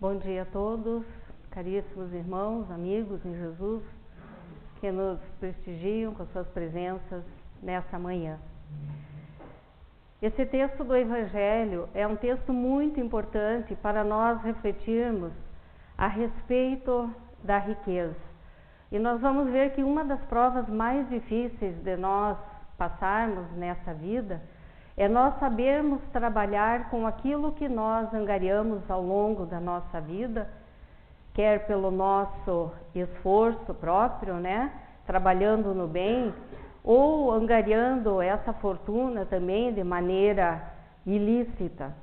Bom dia a todos, caríssimos irmãos, amigos em Jesus, que nos prestigiam com suas presenças nessa manhã. Esse texto do Evangelho é um texto muito importante para nós refletirmos a respeito da riqueza. E nós vamos ver que uma das provas mais difíceis de nós passarmos nessa vida é nós sabermos trabalhar com aquilo que nós angariamos ao longo da nossa vida, quer pelo nosso esforço próprio, trabalhando no bem, ou angariando essa fortuna também de maneira ilícita.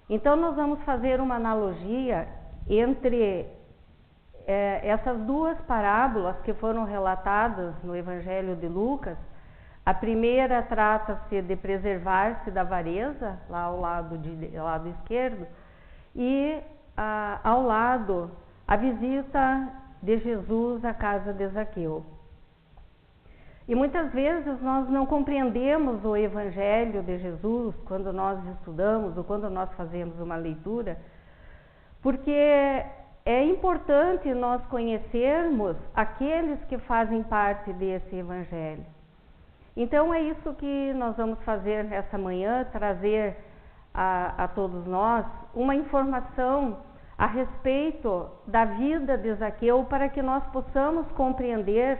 Então nós vamos fazer uma analogia entre essas duas parábolas que foram relatadas no Evangelho de Lucas. A primeira trata-se de preservar-se da avareza, lá ao lado esquerdo, e ao lado a visita de Jesus à casa de Zaqueu. E muitas vezes nós não compreendemos o Evangelho de Jesus quando nós estudamos ou quando nós fazemos uma leitura, porque é importante nós conhecermos aqueles que fazem parte desse Evangelho. Então é isso que nós vamos fazer nessa manhã, trazer a todos nós uma informação a respeito da vida de Zaqueu, para que nós possamos compreender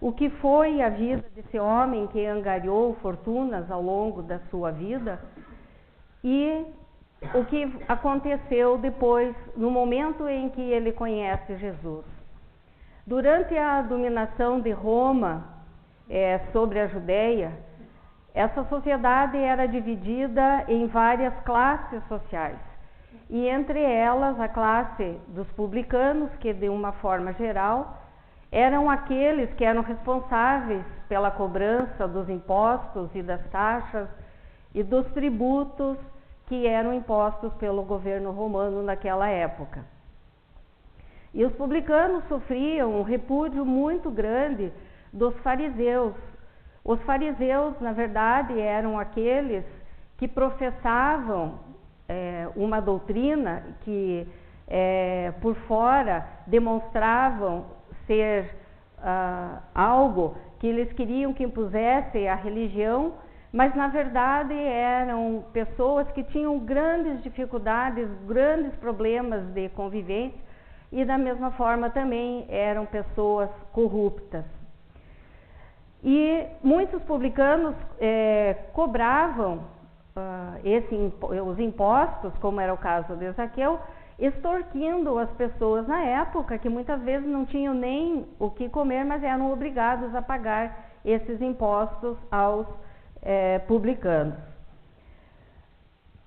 o que foi a vida desse homem que angariou fortunas ao longo da sua vida e o que aconteceu depois, no momento em que ele conhece Jesus. Durante a dominação de Roma sobre a Judéia, essa sociedade era dividida em várias classes sociais, e entre elas a classe dos publicanos, que de uma forma geral eram aqueles que eram responsáveis pela cobrança dos impostos e das taxas e dos tributos que eram impostos pelo governo romano naquela época. E os publicanos sofriam um repúdio muito grande dos fariseus. Os fariseus, na verdade, eram aqueles que professavam uma doutrina que, por fora, demonstravam ser algo que eles queriam que impusesse a religião, mas, na verdade, eram pessoas que tinham grandes dificuldades, grandes problemas de convivência, e, da mesma forma, também eram pessoas corruptas. E muitos publicanos cobravam os impostos, como era o caso de Zaqueu, extorquindo as pessoas na época, que muitas vezes não tinham nem o que comer, mas eram obrigados a pagar esses impostos aos publicanos.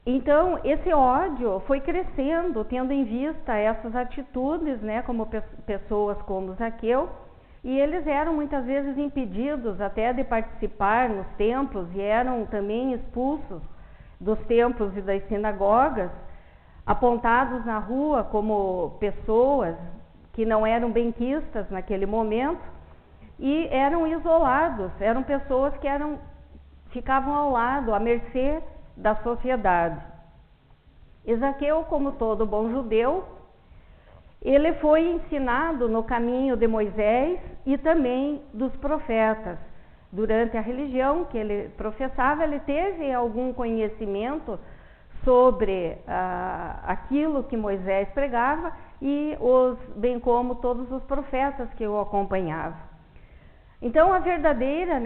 Então, esse ódio foi crescendo, tendo em vista essas atitudes, como pessoas como Zaqueu, e eles eram muitas vezes impedidos até de participar nos templos e eram também expulsos dos templos e das sinagogas, apontados na rua como pessoas que não eram benquistas naquele momento, e eram isolados, eram pessoas que ficavam ao lado, à mercê da sociedade. E Zaqueu, como todo bom judeu, ele foi ensinado no caminho de Moisés e também dos profetas. Durante a religião que ele professava, ele teve algum conhecimento sobre aquilo que Moisés pregava e bem como todos os profetas que o acompanhavam. Então a verdadeira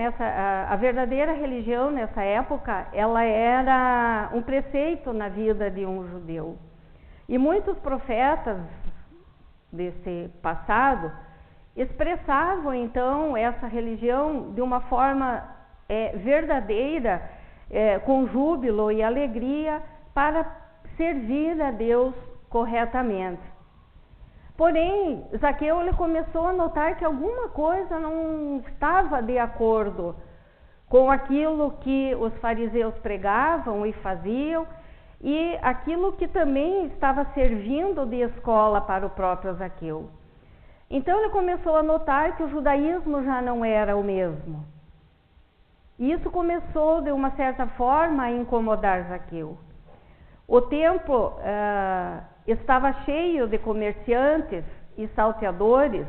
religião nessa época, ela era um preceito na vida de um judeu. E muitos profetas desse passado expressavam então essa religião de uma forma verdadeira, com júbilo e alegria, para servir a Deus corretamente. Porém, Zaqueu ele começou a notar que alguma coisa não estava de acordo com aquilo que os fariseus pregavam e faziam, e aquilo que também estava servindo de escola para o próprio Zaqueu. Então ele começou a notar que o judaísmo já não era o mesmo. E isso começou, de uma certa forma, a incomodar Zaqueu. O tempo estava cheio de comerciantes e salteadores,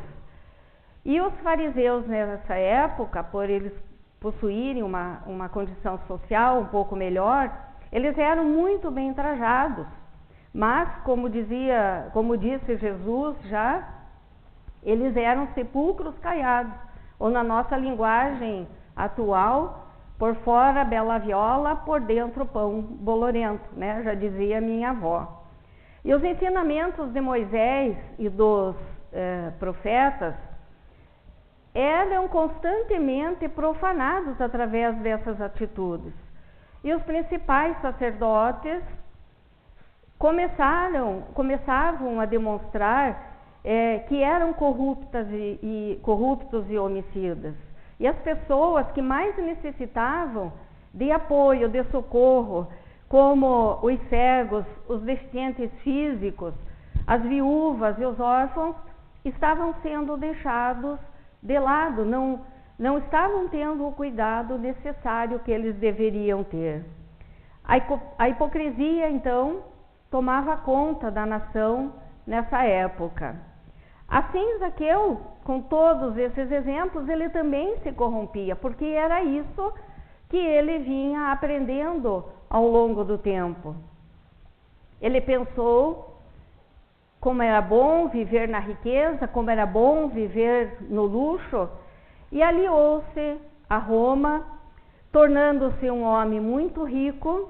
e os fariseus nessa época, por eles possuírem uma condição social um pouco melhor, eles eram muito bem trajados, mas como disse Jesus já, eles eram sepulcros caiados, ou na nossa linguagem atual, por fora bela viola, por dentro pão bolorento, né? Já dizia minha avó. E os ensinamentos de Moisés e dos profetas eram constantemente profanados através dessas atitudes. E os principais sacerdotes começavam a demonstrar que eram corruptos e homicidas. E as pessoas que mais necessitavam de apoio, de socorro, como os cegos, os deficientes físicos, as viúvas e os órfãos, estavam sendo deixados de lado, não estavam tendo o cuidado necessário que eles deveriam ter. A hipocrisia, então, tomava conta da nação nessa época. Assim, Zaqueu, com todos esses exemplos, ele também se corrompia, porque era isso que ele vinha aprendendo ao longo do tempo. Ele pensou como era bom viver na riqueza, como era bom viver no luxo, e aliou-se a Roma, tornando-se um homem muito rico,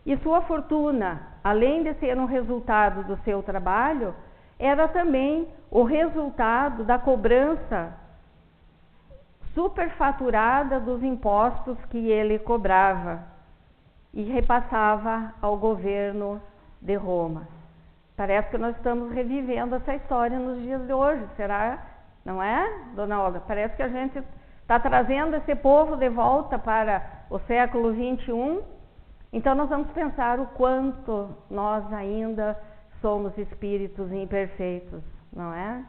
e sua fortuna, além de ser um resultado do seu trabalho, era também o resultado da cobrança superfaturada dos impostos que ele cobrava e repassava ao governo de Roma. Parece que nós estamos revivendo essa história nos dias de hoje, será? Não é, dona Olga? Parece que a gente está trazendo esse povo de volta para o século XXI. Então nós vamos pensar o quanto nós ainda somos espíritos imperfeitos, não é?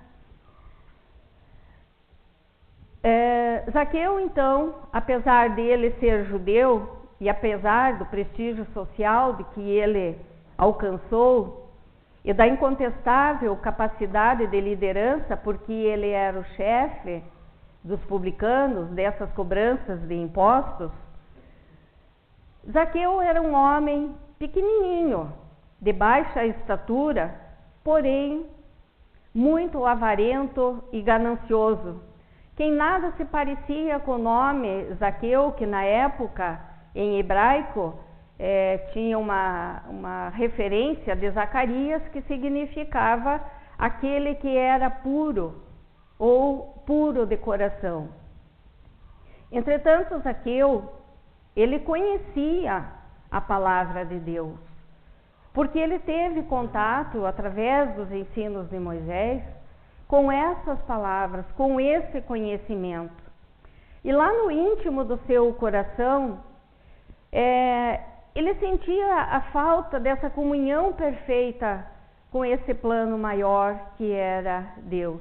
Zaqueu, então, apesar dele ser judeu e apesar do prestígio social de que ele alcançou e da incontestável capacidade de liderança, porque ele era o chefe dos publicanos, dessas cobranças de impostos, Zaqueu era um homem pequenininho, de baixa estatura, porém muito avarento e ganancioso. Quem nada se parecia com o nome Zaqueu, que na época, em hebraico, tinha uma referência de Zacarias, que significava aquele que era puro, ou puro de coração. Entretanto, Zaqueu, ele conhecia a palavra de Deus, porque ele teve contato, através dos ensinos de Moisés, com essas palavras, com esse conhecimento. E lá no íntimo do seu coração, ele sentia a falta dessa comunhão perfeita com esse plano maior que era Deus.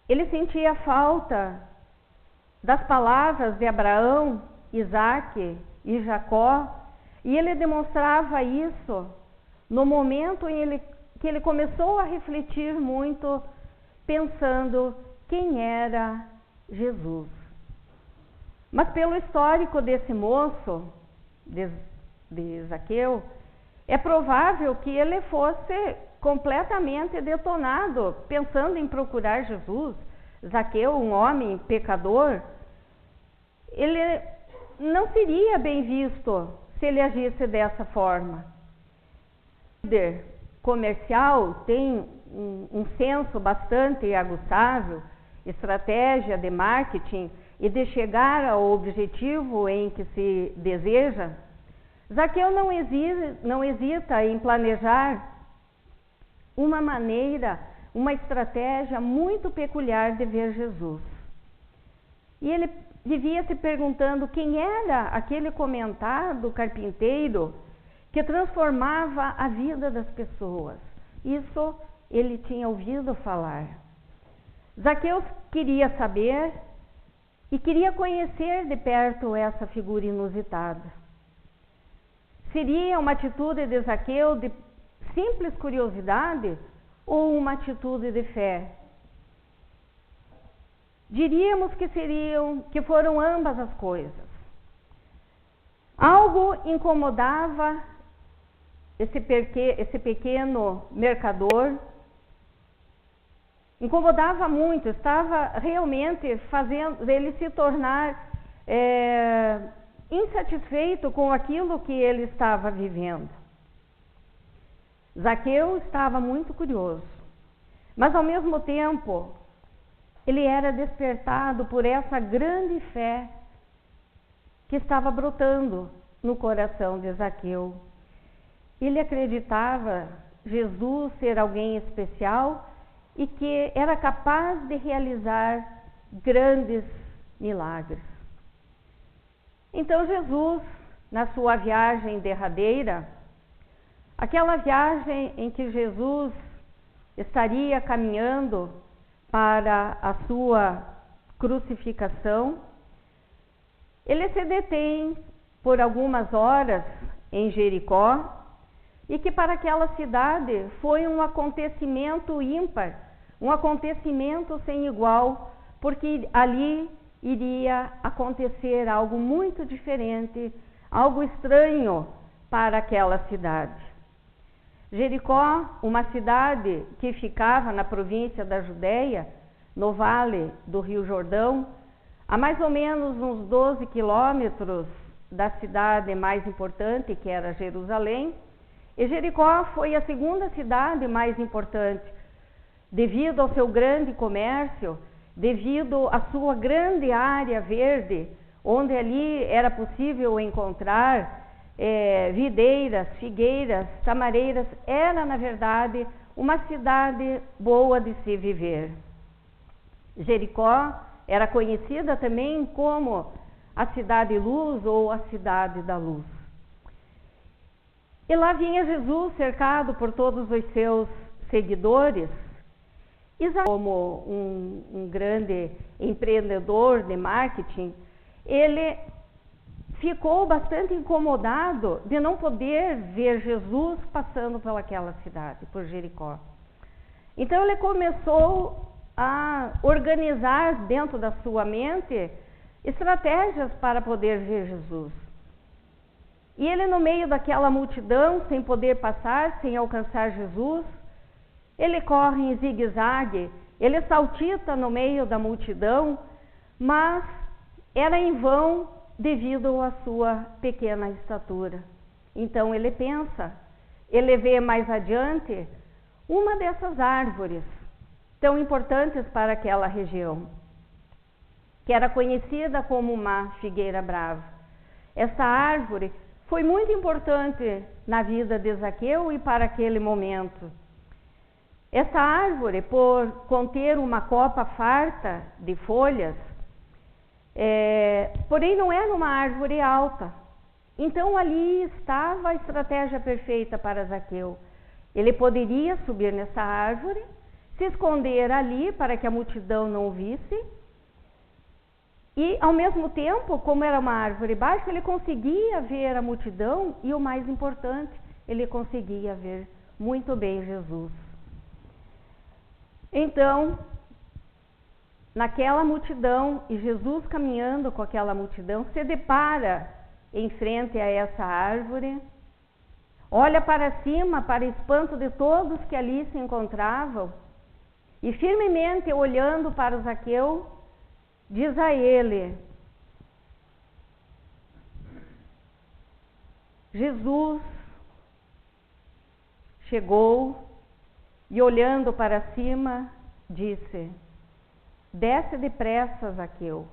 Ele sentia a falta das palavras de Abraão, Isaque e Jacó, e ele demonstrava isso no momento em que ele começou a refletir muito, pensando quem era Jesus. Mas pelo histórico desse moço, de Zaqueu, é provável que ele fosse completamente detonado, pensando em procurar Jesus. Zaqueu, um homem pecador, ele não seria bem visto se ele agisse dessa forma. O líder comercial tem um senso bastante aguçável, estratégia de marketing e de chegar ao objetivo em que se deseja. Zaqueu não hesita em planejar uma estratégia muito peculiar de ver Jesus. E ele vivia se perguntando quem era aquele comentado carpinteiro que transformava a vida das pessoas. Isso ele tinha ouvido falar. Zaqueu queria saber e queria conhecer de perto essa figura inusitada. seria uma atitude de Zaqueu de simples curiosidade ou uma atitude de fé? Diríamos que foram ambas as coisas. Algo incomodava esse pequeno mercador, incomodava muito, estava realmente fazendo ele se tornar insatisfeito com aquilo que ele estava vivendo. Zaqueu estava muito curioso, mas ao mesmo tempo ele era despertado por essa grande fé que estava brotando no coração de Zaqueu. Ele acreditava Jesus ser alguém especial e que era capaz de realizar grandes milagres. Então Jesus, na sua viagem derradeira, aquela viagem em que Jesus estaria caminhando para a sua crucificação, ele se detém por algumas horas em Jericó, e que para aquela cidade foi um acontecimento ímpar, um acontecimento sem igual, porque ali iria acontecer algo muito diferente, algo estranho para aquela cidade. Jericó, uma cidade que ficava na província da Judéia, no vale do Rio Jordão, a mais ou menos uns 12 quilômetros da cidade mais importante, que era Jerusalém. E Jericó foi a segunda cidade mais importante, devido ao seu grande comércio, devido à sua grande área verde, onde ali era possível encontrar videiras, figueiras, tamareiras. Era, na verdade, uma cidade boa de se viver. Jericó era conhecida também como a Cidade Luz ou a Cidade da Luz. E lá vinha Jesus cercado por todos os seus seguidores. Isaías, como um grande empreendedor de marketing, ele ficou bastante incomodado de não poder ver Jesus passando pelaquela cidade, por Jericó. Então ele começou a organizar dentro da sua mente estratégias para poder ver Jesus. E ele, no meio daquela multidão, sem poder passar, sem alcançar Jesus, ele corre em zigue-zague, ele saltita no meio da multidão, mas era em vão devido à sua pequena estatura. Então ele pensa, ele vê mais adiante uma dessas árvores tão importantes para aquela região, que era conhecida como uma figueira brava. Essa árvore foi muito importante na vida de Zaqueu e para aquele momento. Essa árvore, por conter uma copa farta de folhas, porém não era uma árvore alta. Então ali estava a estratégia perfeita para Zaqueu. Ele poderia subir nessa árvore, se esconder ali para que a multidão não o visse, e ao mesmo tempo, como era uma árvore baixa, ele conseguia ver a multidão e, o mais importante, ele conseguia ver muito bem Jesus. Então, naquela multidão, e Jesus caminhando com aquela multidão, se depara em frente a essa árvore, olha para cima, para espanto de todos que ali se encontravam, e firmemente olhando para Zaqueu, diz a ele: Jesus chegou e, olhando para cima, disse: desce depressa, Zaqueu,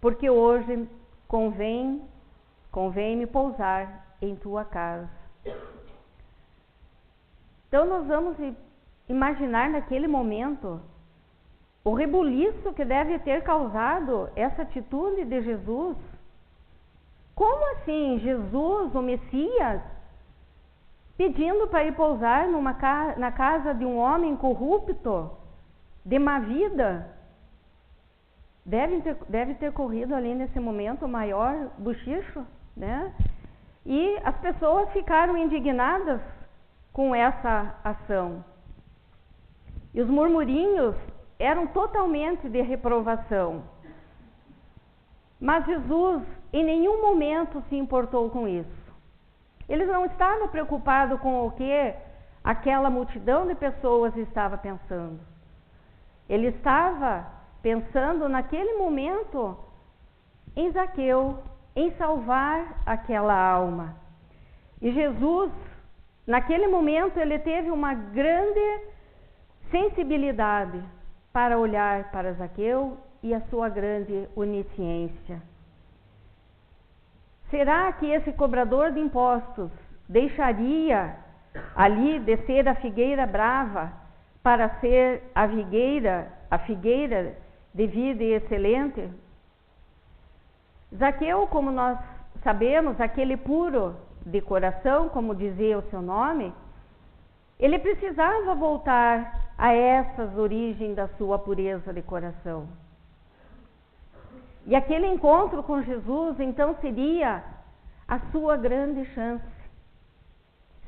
porque hoje convém-me pousar em tua casa. Então nós vamos imaginar naquele momento o rebuliço que deve ter causado essa atitude de Jesus. Como assim Jesus, o Messias, pedindo para ir pousar na casa de um homem corrupto, de má vida? Deve ter corrido ali nesse momento o maior bochicho, né? E as pessoas ficaram indignadas com essa ação. E os murmurinhos eram totalmente de reprovação. Mas Jesus em nenhum momento se importou com isso. Ele não estava preocupado com o que aquela multidão de pessoas estava pensando. Ele estava pensando naquele momento em Zaqueu, em salvar aquela alma. E Jesus, naquele momento, ele teve uma grande sensibilidade para olhar para Zaqueu e a sua grande onisciência. Será que esse cobrador de impostos deixaria ali de ser a figueira brava para ser a figueira de vida e excelente? Zaqueu, como nós sabemos, aquele puro de coração, como dizia o seu nome, ele precisava voltar a essas origens da sua pureza de coração. E aquele encontro com Jesus, então, seria a sua grande chance.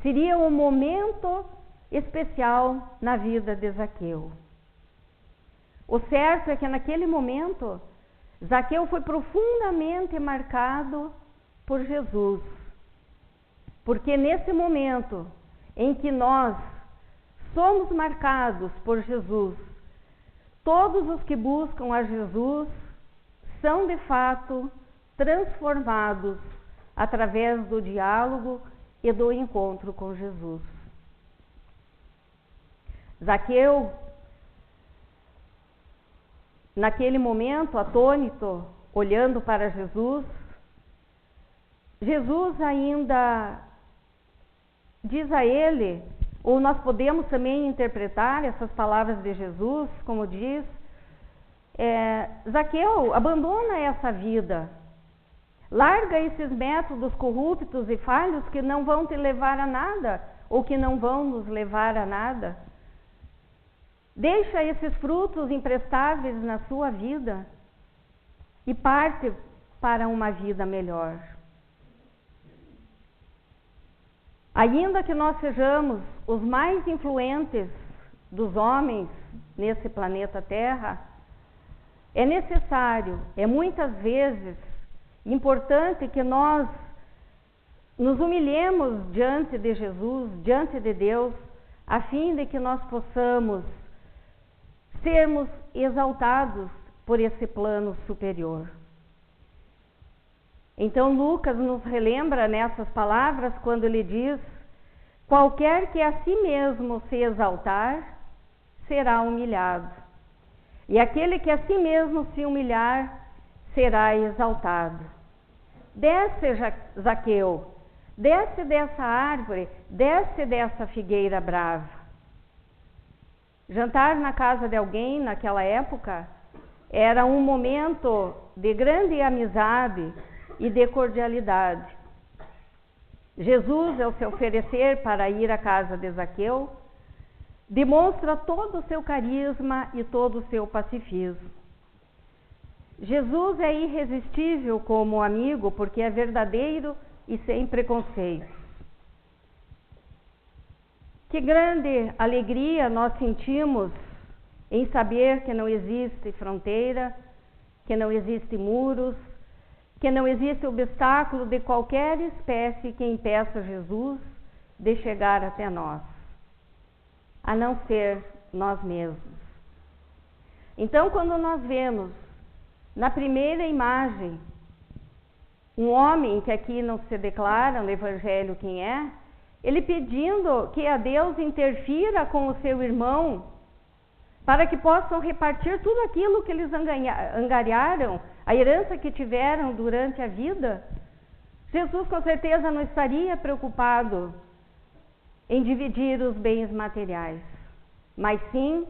Seria um momento especial na vida de Zaqueu. O certo é que naquele momento, Zaqueu foi profundamente marcado por Jesus. Porque nesse momento em que nós somos marcados por Jesus, todos os que buscam a Jesus são de fato transformados através do diálogo e do encontro com Jesus. Zaqueu, naquele momento, atônito, olhando para Jesus, Jesus ainda diz a ele, ou nós podemos também interpretar essas palavras de Jesus, como diz, Zaqueu, abandona essa vida, larga esses métodos corruptos e falhos que não vão te levar a nada, ou que não vão nos levar a nada. Deixa esses frutos imprestáveis na sua vida e parte para uma vida melhor. Ainda que nós sejamos os mais influentes dos homens nesse planeta Terra, é necessário, é muitas vezes importante que nós nos humilhemos diante de Jesus, diante de Deus, a fim de que nós possamos sermos exaltados por esse plano superior. Então Lucas nos relembra nessas palavras quando ele diz: qualquer que a si mesmo se exaltar, será humilhado. E aquele que a si mesmo se humilhar, será exaltado. Desce, Zaqueu, desce dessa árvore, desce dessa figueira brava. Jantar na casa de alguém naquela época era um momento de grande amizade e de cordialidade. Jesus, ao se oferecer para ir à casa de Zaqueu, demonstra todo o seu carisma e todo o seu pacifismo. Jesus é irresistível como amigo porque é verdadeiro e sem preconceitos. Que grande alegria nós sentimos em saber que não existe fronteira, que não existe muros, que não existe obstáculo de qualquer espécie que impeça Jesus de chegar até nós, a não ser nós mesmos. Então, quando nós vemos na primeira imagem um homem que aqui não se declara no Evangelho quem é, ele pedindo que a Deus interfira com o seu irmão para que possam repartir tudo aquilo que eles angariaram, a herança que tiveram durante a vida, Jesus com certeza não estaria preocupado em dividir os bens materiais, mas sim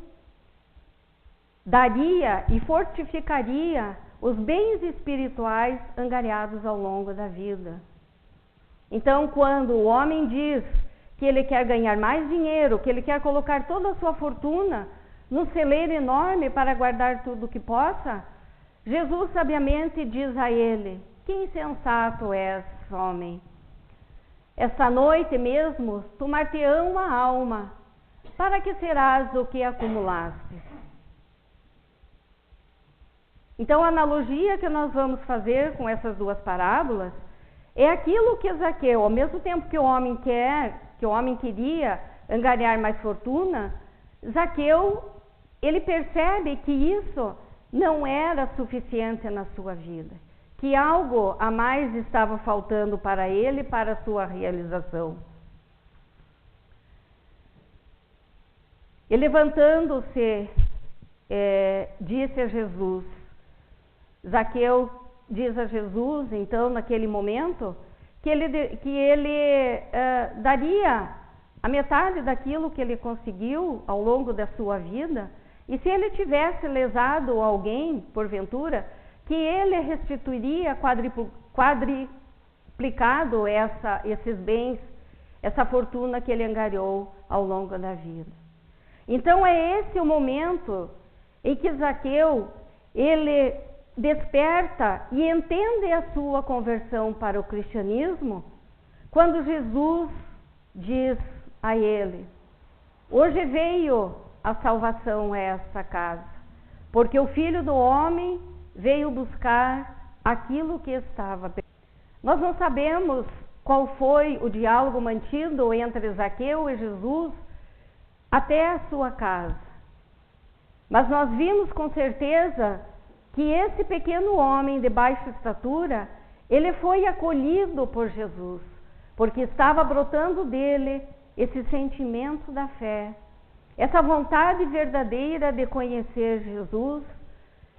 daria e fortificaria os bens espirituais angariados ao longo da vida. Então, quando o homem diz que ele quer ganhar mais dinheiro, que ele quer colocar toda a sua fortuna num celeiro enorme para guardar tudo o que possa, Jesus sabiamente diz a ele: que insensato és, homem! essa noite mesmo tomar-te-ão a alma, para que serás o que acumulaste. Então, a analogia que nós vamos fazer com essas duas parábolas é aquilo que Zaqueu, ao mesmo tempo que o homem queria angariar mais fortuna, Zaqueu, ele percebe que isso não era suficiente na sua vida, que algo a mais estava faltando para ele, para a sua realização. E levantando-se, disse a Jesus, Zaqueu diz a Jesus, então, naquele momento, que ele daria a metade daquilo que ele conseguiu ao longo da sua vida, e se ele tivesse lesado alguém, porventura, que ele restituiria quadriplicado esses bens, essa fortuna que ele angariou ao longo da vida. Então é esse o momento em que Zaqueu, ele desperta e entende a sua conversão para o cristianismo, quando Jesus diz a ele: hoje veio a salvação a esta casa, porque o Filho do Homem veio buscar aquilo que estava perdido. Nós não sabemos qual foi o diálogo mantido entre Zaqueu e Jesus até a sua casa, mas nós vimos com certeza que esse pequeno homem de baixa estatura, ele foi acolhido por Jesus, porque estava brotando dele esse sentimento da fé, essa vontade verdadeira de conhecer Jesus,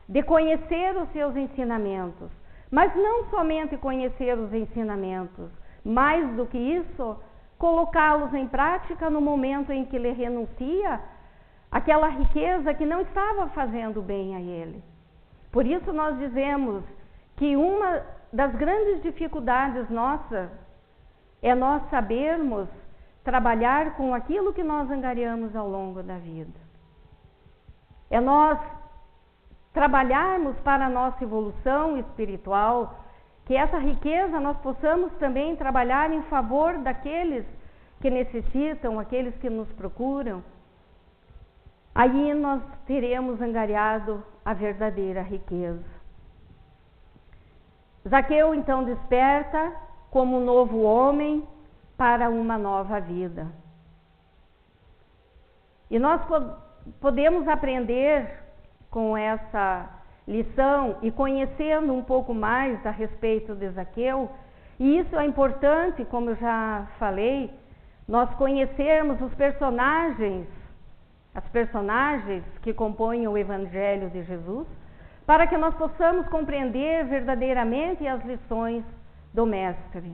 de conhecer os seus ensinamentos, mas não somente conhecer os ensinamentos, mais do que isso, colocá-los em prática no momento em que ele renuncia àquela riqueza que não estava fazendo bem a ele. Por isso nós dizemos que uma das grandes dificuldades nossas é nós sabermos trabalhar com aquilo que nós angariamos ao longo da vida. É nós trabalharmos para a nossa evolução espiritual, que essa riqueza nós possamos também trabalhar em favor daqueles que necessitam, aqueles que nos procuram. Aí nós teremos angariado a verdadeira riqueza. Zaqueu então desperta como um novo homem para uma nova vida. E nós podemos aprender com essa lição e conhecendo um pouco mais a respeito de Zaqueu, e isso é importante, como eu já falei, nós conhecermos os personagens, as personagens que compõem o Evangelho de Jesus, para que nós possamos compreender verdadeiramente as lições do Mestre.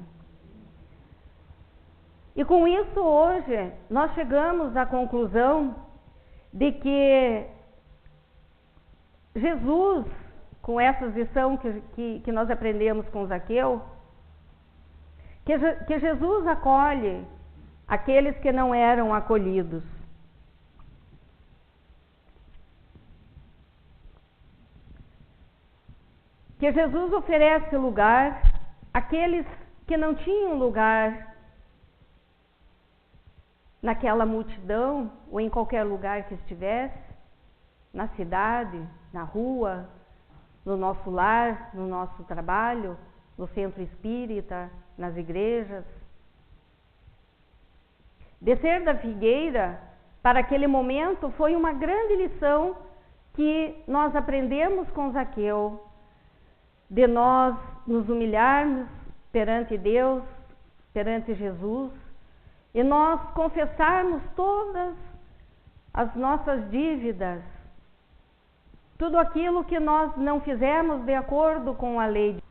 E com isso hoje nós chegamos à conclusão de que Jesus, com essa lição que nós aprendemos com Zaqueu, que Jesus acolhe aqueles que não eram acolhidos. Que Jesus oferece lugar àqueles que não tinham lugar naquela multidão ou em qualquer lugar que estivesse, na cidade, na rua, no nosso lar, no nosso trabalho, no centro espírita, nas igrejas. Descer da figueira para aquele momento foi uma grande lição que nós aprendemos com Zaqueu, de nós nos humilharmos perante Deus, perante Jesus, e nós confessarmos todas as nossas dívidas, tudo aquilo que nós não fizemos de acordo com a lei.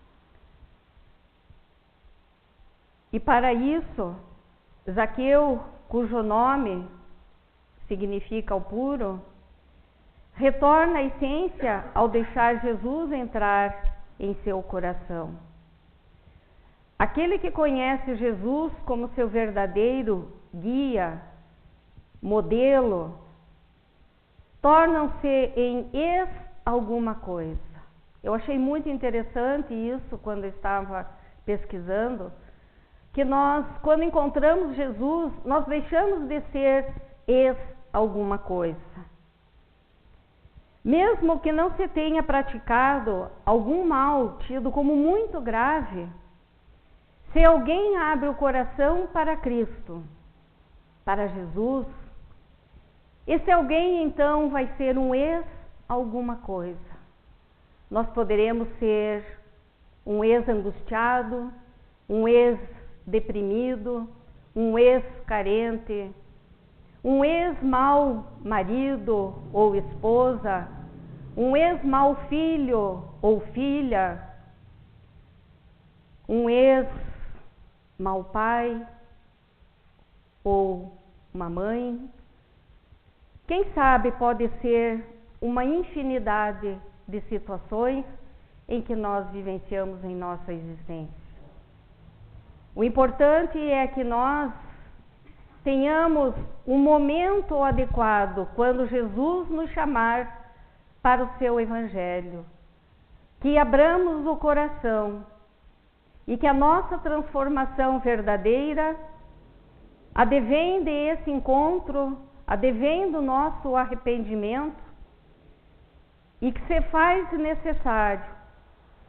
E para isso, Zaqueu, cujo nome significa o puro, retorna à essência ao deixar Jesus entrar em seu coração. Aquele que conhece Jesus como seu verdadeiro guia, modelo, tornam-se em alguma coisa. Eu achei muito interessante isso quando eu estava pesquisando, que nós, quando encontramos Jesus, nós deixamos de ser alguma coisa. Mesmo que não se tenha praticado algum mal tido como muito grave, se alguém abre o coração para Cristo, para Jesus, esse alguém então vai ser um alguma coisa. Nós poderemos ser um angustiado, um deprimido, um carente, um mau marido ou esposa, um mau filho ou filha, um mau pai ou uma mãe. Quem sabe pode ser uma infinidade de situações em que nós vivenciamos em nossa existência. O importante é que nós tenhamos um momento adequado quando Jesus nos chamar para o seu Evangelho, que abramos o coração e que a nossa transformação verdadeira advém desse encontro, advém do nosso arrependimento, e que se faz necessário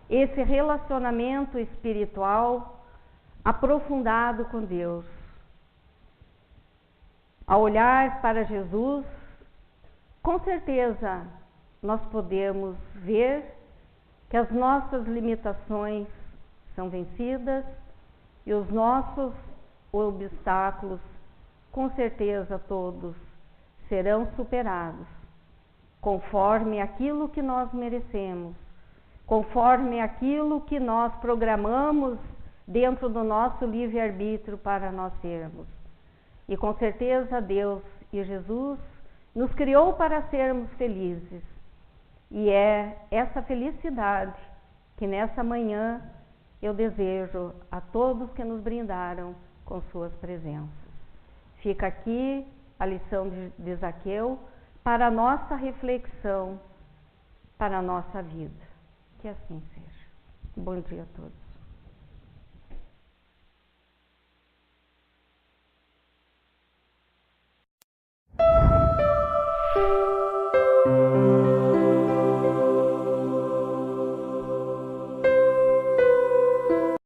esse relacionamento espiritual aprofundado com Deus. Ao olhar para Jesus, com certeza nós podemos ver que as nossas limitações são vencidas e os nossos obstáculos, com certeza todos, serão superados, conforme aquilo que nós merecemos, conforme aquilo que nós programamos dentro do nosso livre-arbítrio para nós sermos. E com certeza Deus e Jesus nos criou para sermos felizes. E é essa felicidade que nessa manhã eu desejo a todos que nos brindaram com suas presenças. Fica aqui a lição de Zaqueu para a nossa reflexão, para a nossa vida. Que assim seja. Bom dia a todos.